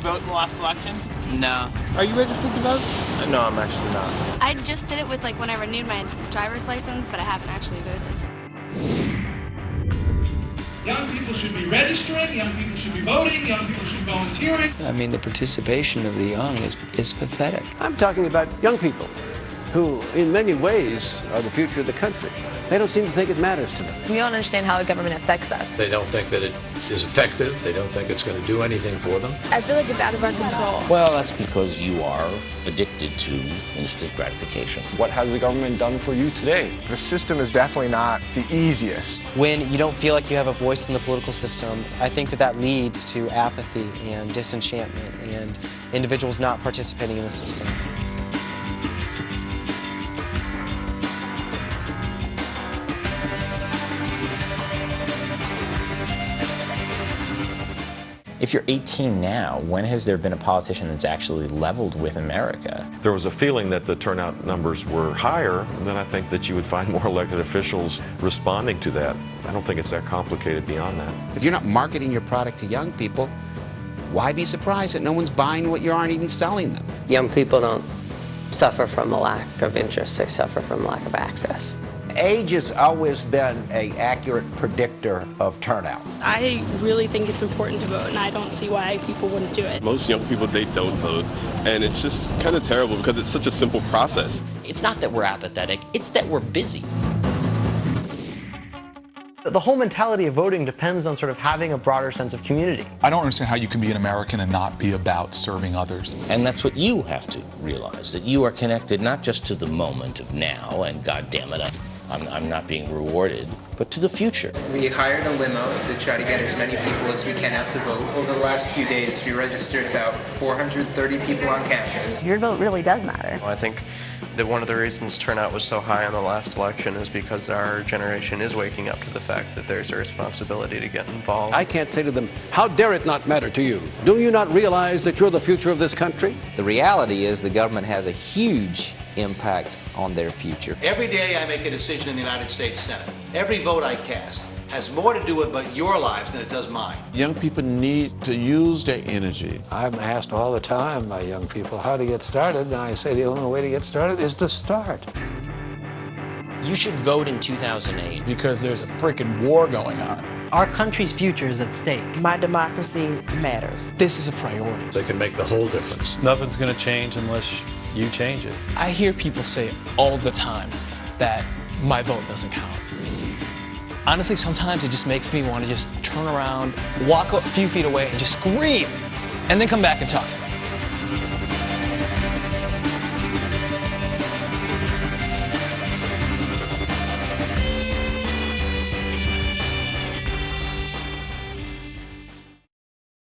vote in the last election? No. Are you registered to vote? No, I'm actually not. I just did it with when I renewed my driver's license, but I haven't actually voted. Young people should be registering, young people should be voting, young people should be volunteering. I mean, the participation of the young is pathetic. I'm talking about young people who, in many ways, are the future of the country. They don't seem to think it matters to them. We don't understand how the government affects us. They don't think that it is effective. They don't think it's going to do anything for them. I feel like it's out of our control. Well, that's because you are addicted to instant gratification. What has the government done for you today? The system is definitely not the easiest. When you don't feel like you have a voice in the political system, I think that leads to apathy and disenchantment and individuals not participating in the system. If you're 18 now, when has there been a politician that's actually leveled with America? There was a feeling that the turnout numbers were higher, and then I think that you would find more elected officials responding to that. I don't think it's that complicated beyond that. If you're not marketing your product to young people, why be surprised that no one's buying what you aren't even selling them? Young people don't suffer from a lack of interest, they suffer from lack of access. Age has always been an accurate predictor of turnout. I really think it's important to vote, and I don't see why people wouldn't do it. Most young people, they don't vote, and it's just kind of terrible because it's such a simple process. It's not that we're apathetic, it's that we're busy. The whole mentality of voting depends on sort of having a broader sense of community. I don't understand how you can be an American and not be about serving others. And that's what you have to realize, that you are connected not just to the moment of now, and God damn it, I'm not being rewarded, but to the future. We hired a limo to try to get as many people as we can out to vote. Over the last few days, we registered about 430 people on campus. Your vote really does matter. I think that one of the reasons turnout was so high in the last election is because our generation is waking up to the fact that there's a responsibility to get involved. I can't say to them, how dare it not matter to you? Do you not realize that you're the future of this country? The reality is the government has a huge impact on their future. Every day I make a decision in the United States Senate. Every vote I cast has more to do with your lives than it does mine. Young people need to use their energy. I'm asked all the time by young people how to get started, and I say the only way to get started is to start. You should vote in 2008. Because there's a freaking war going on. Our country's future is at stake. My democracy matters. This is a priority. They can make the whole difference. Nothing's going to change unless you change it. I hear people say all the time that my vote doesn't count. Honestly, sometimes it just makes me want to just turn around, walk a few feet away, and just scream, and then come back and talk to me.